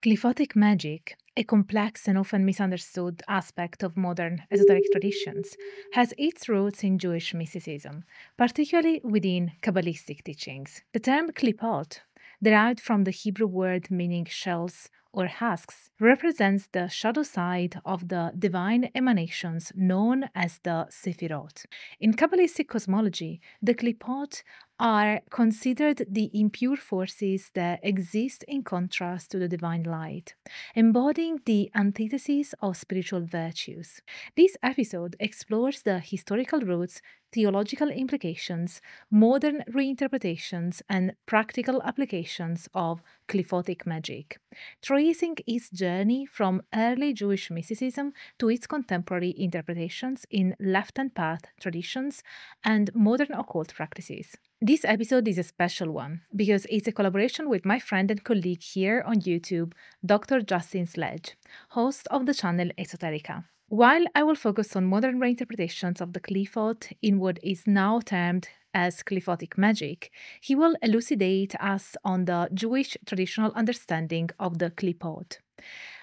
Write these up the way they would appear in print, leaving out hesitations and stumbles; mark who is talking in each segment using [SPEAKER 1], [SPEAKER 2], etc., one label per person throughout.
[SPEAKER 1] Qliphotic magic, a complex and often misunderstood aspect of modern esoteric traditions, has its roots in Jewish mysticism, particularly within Kabbalistic teachings. The term Klippot, derived from the Hebrew word meaning shells or husks, represents the shadow side of the divine emanations known as the Sephirot. In Kabbalistic cosmology, the Klippot are considered the impure forces that exist in contrast to the divine light, embodying the antithesis of spiritual virtues. This episode explores the historical roots, theological implications, modern reinterpretations, and practical applications of Qliphotic magic, tracing its journey from early Jewish mysticism to its contemporary interpretations in left-hand path traditions and modern occult practices. This episode is a special one because it's a collaboration with my friend and colleague here on YouTube, Dr. Justin Sledge, host of the channel Esoterica. While I will focus on modern reinterpretations of the Qliphoth in what is now termed as Qliphotic magic, he will elucidate us on the Jewish traditional understanding of the Qliphoth.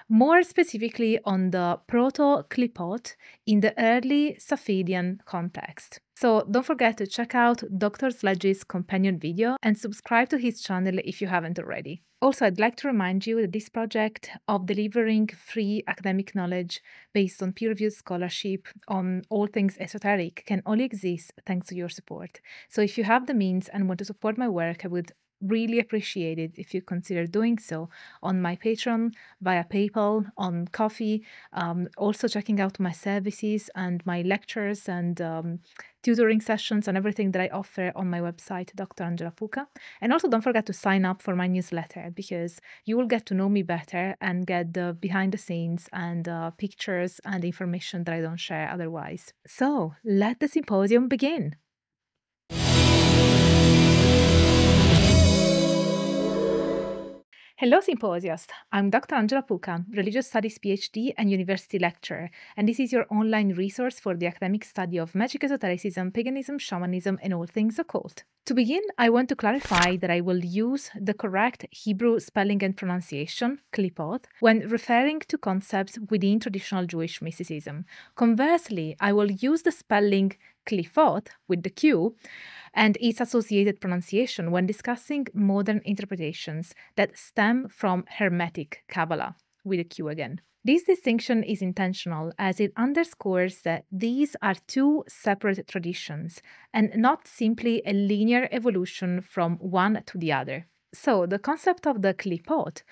[SPEAKER 1] More specifically on the proto-Klippot in the early Safavian context. So don't forget to check out Dr. Sledge's companion video and subscribe to his channel if you haven't already. Also, I'd like to remind you that this project of delivering free academic knowledge based on peer-reviewed scholarship on all things esoteric can only exist thanks to your support. So if you have the means and want to support my work, I would really appreciate it if you consider doing so on my Patreon, via PayPal, on Ko-fi, also checking out my services and my lectures and tutoring sessions and everything that I offer on my website, Dr. Angela Puka. And also don't forget to sign up for my newsletter because you will get to know me better and get the behind the scenes and pictures and information that I don't share otherwise. So let the symposium begin. Hello, Symposiast. I'm Dr. Angela Puka, Religious Studies PhD and University Lecturer, and this is your online resource for the academic study of magic, esotericism, paganism, shamanism, and all things occult. To begin, I want to clarify that I will use the correct Hebrew spelling and pronunciation, Qliphoth, when referring to concepts within traditional Jewish mysticism. Conversely, I will use the spelling Qliphoth with the Q and its associated pronunciation when discussing modern interpretations that stem from Hermetic Qabalah, with a Q again. This distinction is intentional as it underscores that these are two separate traditions and not simply a linear evolution from one to the other. So, the concept of the Qliphoth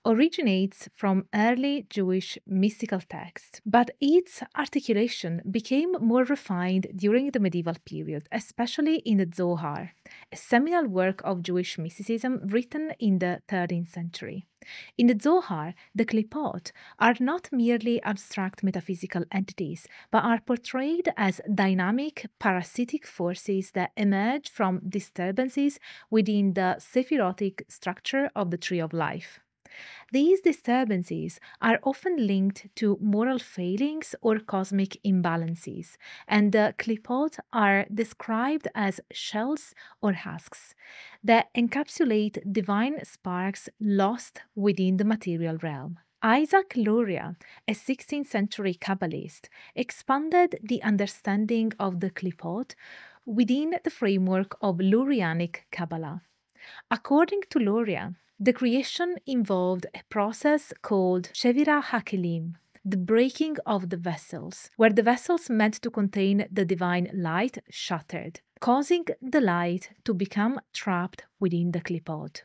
[SPEAKER 1] originates from early Jewish mystical texts, but its articulation became more refined during the medieval period, especially in the Zohar, a seminal work of Jewish mysticism written in the 13th century. In the Zohar, the Qliphoth are not merely abstract metaphysical entities, but are portrayed as dynamic, parasitic forces that emerge from disturbances within the Sephirotic structure of the Tree of Life. These disturbances are often linked to moral failings or cosmic imbalances, and the Qliphoth are described as shells or husks that encapsulate divine sparks lost within the material realm. Isaac Luria, a 16th century Kabbalist, expanded the understanding of the Qliphoth within the framework of Lurianic Kabbalah. According to Luria, the creation involved a process called Shevira HaKelim, the breaking of the vessels, where the vessels meant to contain the divine light shattered, causing the light to become trapped within the Qliphoth.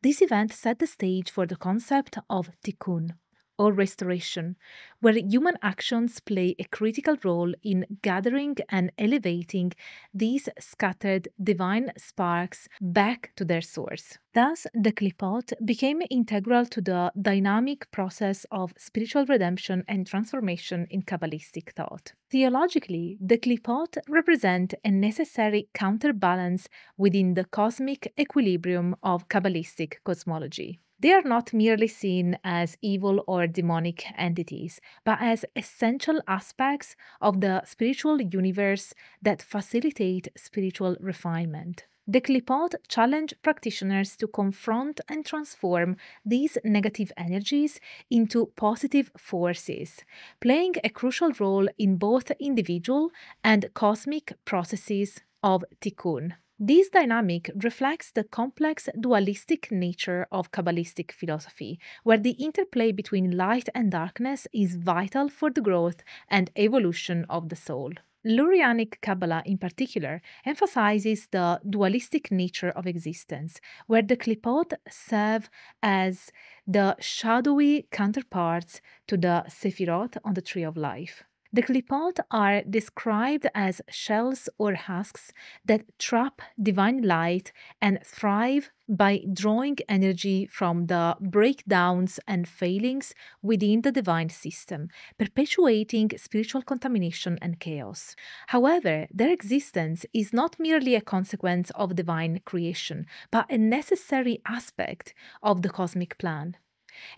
[SPEAKER 1] This event set the stage for the concept of tikkun, or restoration, where human actions play a critical role in gathering and elevating these scattered divine sparks back to their source. Thus, the Qliphoth became integral to the dynamic process of spiritual redemption and transformation in Kabbalistic thought. Theologically, the Qliphoth represent a necessary counterbalance within the cosmic equilibrium of Kabbalistic cosmology. They are not merely seen as evil or demonic entities, but as essential aspects of the spiritual universe that facilitate spiritual refinement. The Klippot challenge practitioners to confront and transform these negative energies into positive forces, playing a crucial role in both individual and cosmic processes of tikkun. This dynamic reflects the complex dualistic nature of Kabbalistic philosophy, where the interplay between light and darkness is vital for the growth and evolution of the soul. Lurianic Kabbalah, in particular, emphasizes the dualistic nature of existence, where the Klippot serve as the shadowy counterparts to the Sephirot on the Tree of Life. The Qliphoth are described as shells or husks that trap divine light and thrive by drawing energy from the breakdowns and failings within the divine system, perpetuating spiritual contamination and chaos. However, their existence is not merely a consequence of divine creation, but a necessary aspect of the cosmic plan.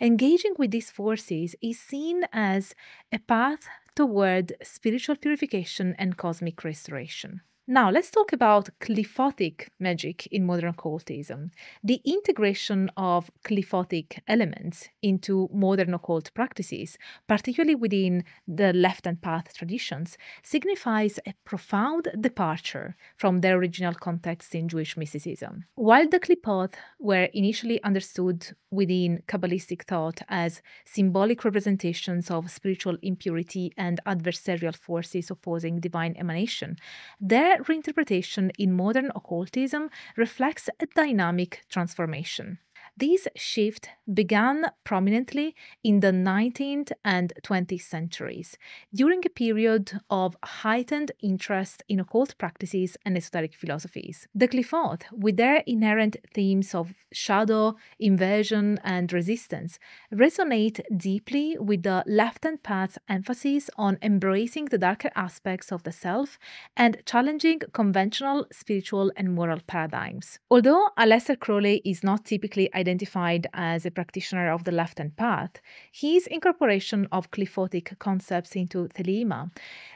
[SPEAKER 1] Engaging with these forces is seen as a path toward spiritual purification and cosmic restoration. Now, let's talk about Qliphotic magic in modern occultism. The integration of Qliphotic elements into modern occult practices, particularly within the left-hand path traditions, signifies a profound departure from their original context in Jewish mysticism. While the Qliphoth were initially understood within Kabbalistic thought as symbolic representations of spiritual impurity and adversarial forces opposing divine emanation, their reinterpretation in modern occultism reflects a dynamic transformation. This shift began prominently in the 19th and 20th centuries, during a period of heightened interest in occult practices and esoteric philosophies. The Qliphoth, with their inherent themes of shadow, inversion, and resistance, resonate deeply with the left-hand path's emphasis on embracing the darker aspects of the self and challenging conventional spiritual and moral paradigms. Although Aleister Crowley is not typically identified as a practitioner of the left-hand path, his incorporation of Qliphotic concepts into Thelema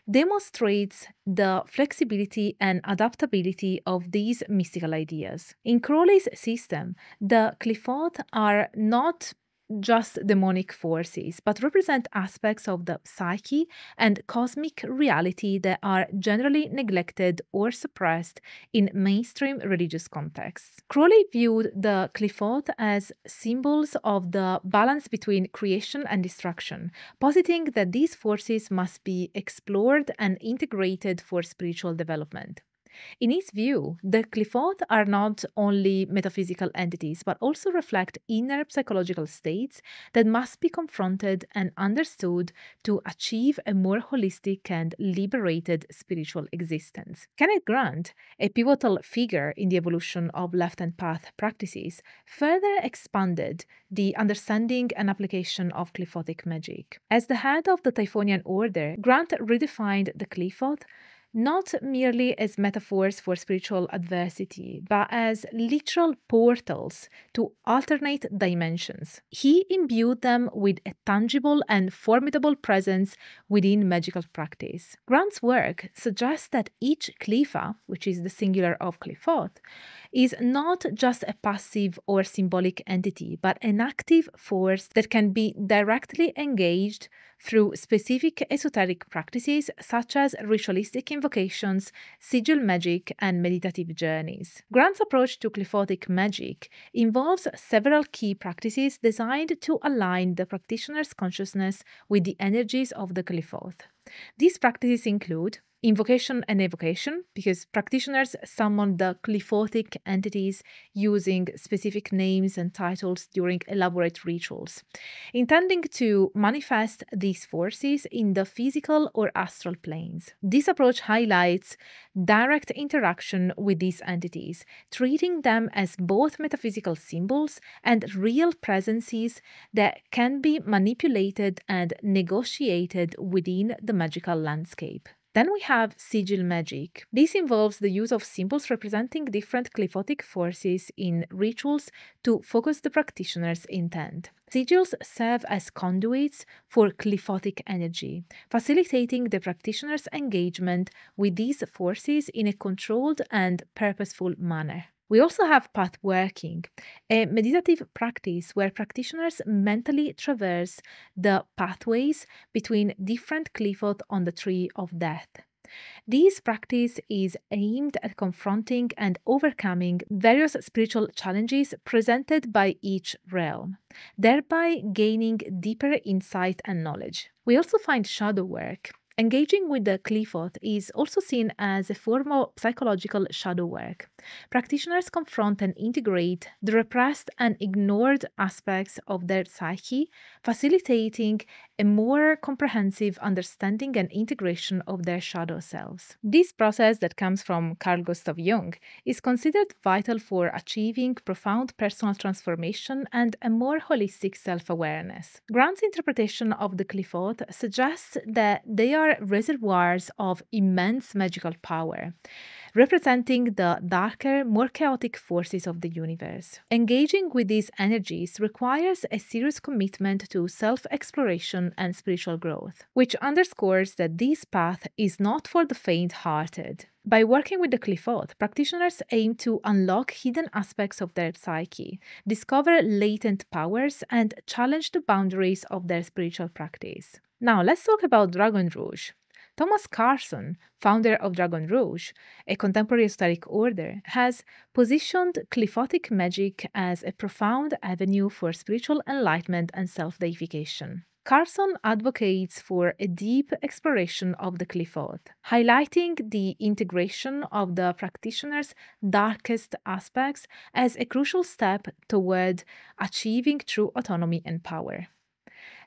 [SPEAKER 1] demonstrates the flexibility and adaptability of these mystical ideas. In Crowley's system, the Qliphoth are not just demonic forces, but represent aspects of the psyche and cosmic reality that are generally neglected or suppressed in mainstream religious contexts. Crowley viewed the Qliphoth as symbols of the balance between creation and destruction, positing that these forces must be explored and integrated for spiritual development. In his view, the Qliphoth are not only metaphysical entities, but also reflect inner psychological states that must be confronted and understood to achieve a more holistic and liberated spiritual existence. Kenneth Grant, a pivotal figure in the evolution of left-hand path practices, further expanded the understanding and application of Qliphotic magic. As the head of the Typhonian order, Grant redefined the Qliphoth not merely as metaphors for spiritual adversity, but as literal portals to alternate dimensions. He imbued them with a tangible and formidable presence within magical practice. Grant's work suggests that each Qlipha, which is the singular of Qliphoth, is not just a passive or symbolic entity, but an active force that can be directly engaged through specific esoteric practices such as ritualistic invocations, sigil magic, and meditative journeys. Grant's approach to Qliphotic magic involves several key practices designed to align the practitioner's consciousness with the energies of the Qliphoth. These practices include invocation and evocation, because practitioners summon the Qliphotic entities using specific names and titles during elaborate rituals, intending to manifest these forces in the physical or astral planes. This approach highlights direct interaction with these entities, treating them as both metaphysical symbols and real presences that can be manipulated and negotiated within the magical landscape. Then we have sigil magic. This involves the use of symbols representing different Qliphotic forces in rituals to focus the practitioner's intent. Sigils serve as conduits for Qliphotic energy, facilitating the practitioner's engagement with these forces in a controlled and purposeful manner. We also have pathworking, a meditative practice where practitioners mentally traverse the pathways between different Qliphoth on the tree of death. This practice is aimed at confronting and overcoming various spiritual challenges presented by each realm, thereby gaining deeper insight and knowledge. We also find shadow work. Engaging with the Qliphoth is also seen as a form of psychological shadow work. Practitioners confront and integrate the repressed and ignored aspects of their psyche, facilitating a more comprehensive understanding and integration of their shadow selves. This process, that comes from Carl Gustav Jung, is considered vital for achieving profound personal transformation and a more holistic self-awareness. Grant's interpretation of the Qliphoth suggests that they are reservoirs of immense magical power, representing the darker, more chaotic forces of the universe. Engaging with these energies requires a serious commitment to self-exploration and spiritual growth, which underscores that this path is not for the faint-hearted. By working with the Qliphoth, practitioners aim to unlock hidden aspects of their psyche, discover latent powers, and challenge the boundaries of their spiritual practice. Now, let's talk about Dragon Rouge. Thomas Karlsson, founder of Dragon Rouge, a contemporary esoteric order, has positioned Qliphotic Magic as a profound avenue for spiritual enlightenment and self-deification. Karlsson advocates for a deep exploration of the Qliphoth, highlighting the integration of the practitioner's darkest aspects as a crucial step toward achieving true autonomy and power.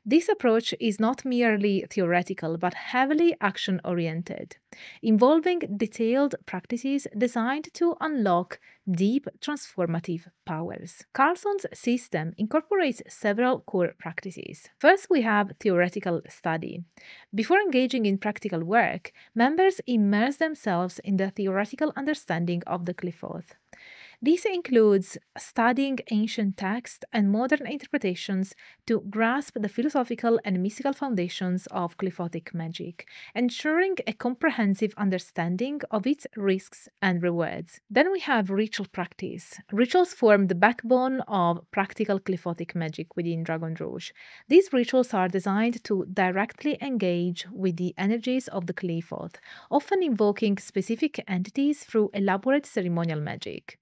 [SPEAKER 1] This approach is not merely theoretical but heavily action-oriented, involving detailed practices designed to unlock deep transformative powers. Karlsson's system incorporates several core practices. First, we have theoretical study. Before engaging in practical work, members immerse themselves in the theoretical understanding of the Qliphoth. This includes studying ancient texts and modern interpretations to grasp the philosophical and mystical foundations of Qliphotic magic, ensuring a comprehensive understanding of its risks and rewards. Then we have ritual practice. Rituals form the backbone of practical Qliphotic magic within Dragon Rouge. These rituals are designed to directly engage with the energies of the Qliphoth, often invoking specific entities through elaborate ceremonial magic.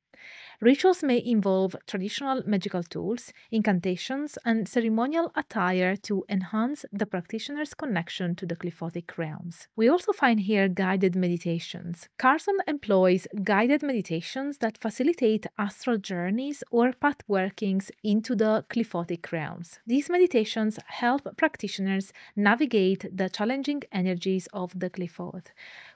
[SPEAKER 1] Rituals may involve traditional magical tools, incantations, and ceremonial attire to enhance the practitioner's connection to the Qliphotic realms. We also find here guided meditations. Karlsson employs guided meditations that facilitate astral journeys or pathworkings into the Qliphotic realms. These meditations help practitioners navigate the challenging energies of the Qliphoth,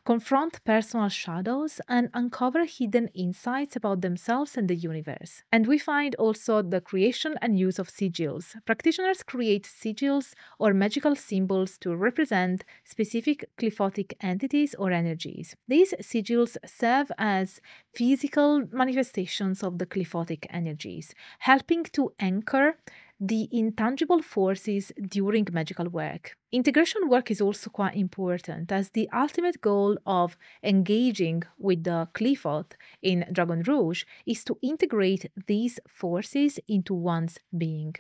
[SPEAKER 1] confront personal shadows, and uncover hidden insights about themselves and the universe. And we find also the creation and use of sigils. Practitioners create sigils or magical symbols to represent specific Qliphotic entities or energies. These sigils serve as physical manifestations of the Qliphotic energies, helping to anchor the intangible forces during magical work. Integration work is also quite important, as the ultimate goal of engaging with the Qliphoth in Dragon Rouge is to integrate these forces into one's being.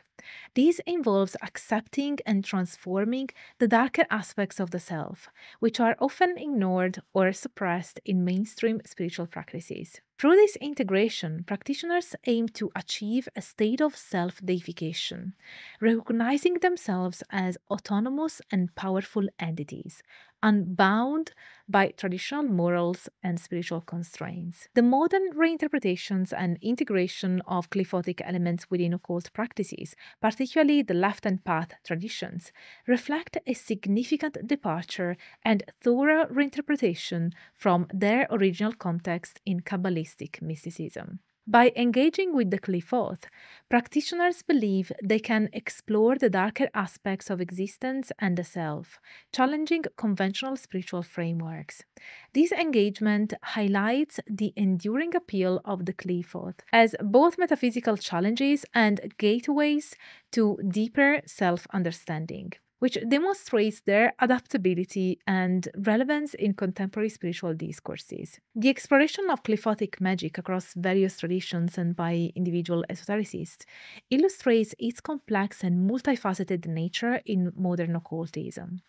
[SPEAKER 1] This involves accepting and transforming the darker aspects of the self, which are often ignored or suppressed in mainstream spiritual practices. Through this integration, practitioners aim to achieve a state of self-deification, recognizing themselves as autonomous and powerful entities, unbound by traditional morals and spiritual constraints. The modern reinterpretations and integration of Qliphotic elements within occult practices, particularly the left and path traditions, reflect a significant departure and thorough reinterpretation from their original context in Kabbalistic mysticism. By engaging with the Qliphoth, practitioners believe they can explore the darker aspects of existence and the self, challenging conventional spiritual frameworks. This engagement highlights the enduring appeal of the Qliphoth as both metaphysical challenges and gateways to deeper self-understanding, which demonstrates their adaptability and relevance in contemporary spiritual discourses. The exploration of Qliphotic magic across various traditions and by individual esotericists illustrates its complex and multifaceted nature in modern occultism.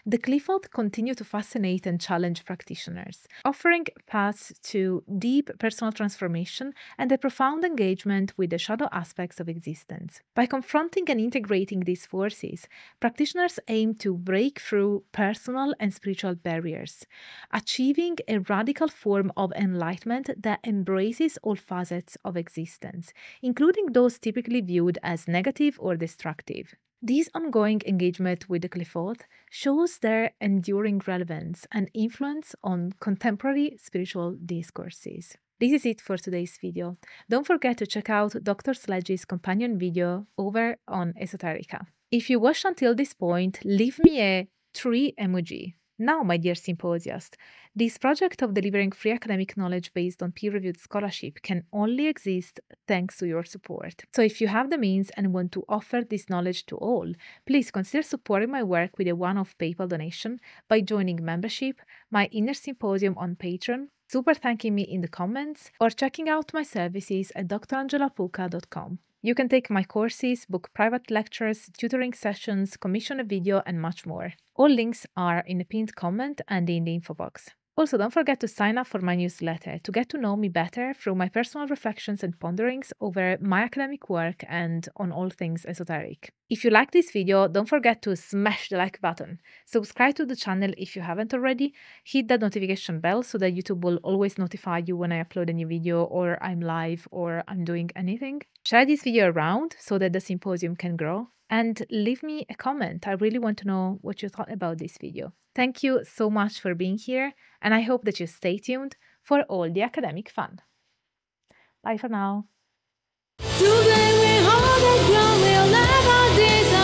[SPEAKER 1] The Qliphoth continue to fascinate and challenge practitioners, offering paths to deep personal transformation and a profound engagement with the shadow aspects of existence. By confronting and integrating these forces, practitioners aim to break through personal and spiritual barriers, achieving a radical form of enlightenment that embraces all facets of existence, including those typically viewed as negative or destructive. This ongoing engagement with the Qliphoth shows their enduring relevance and influence on contemporary spiritual discourses. This is it for today's video. Don't forget to check out Dr. Sledge's companion video over on Esoterica. If you watched until this point, leave me a tree emoji. Now, my dear symposiast, this project of delivering free academic knowledge based on peer-reviewed scholarship can only exist thanks to your support. So if you have the means and want to offer this knowledge to all, please consider supporting my work with a one-off PayPal donation by joining membership, my inner symposium on Patreon, super thanking me in the comments, or checking out my services at drangelapuka.com. You can take my courses, book private lectures, tutoring sessions, commission a video, and much more. All links are in the pinned comment and in the info box. Also, don't forget to sign up for my newsletter to get to know me better through my personal reflections and ponderings over my academic work and on all things esoteric. If you like this video, don't forget to smash the like button, subscribe to the channel if you haven't already, hit that notification bell so that YouTube will always notify you when I upload a new video or I'm live or I'm doing anything. Share this video around so that the symposium can grow, and leave me a comment. I really want to know what you thought about this video. Thank you so much for being here, and I hope that you stay tuned for all the academic fun. Bye for now.
[SPEAKER 2] Today we hold the ground, we'll never disappoint.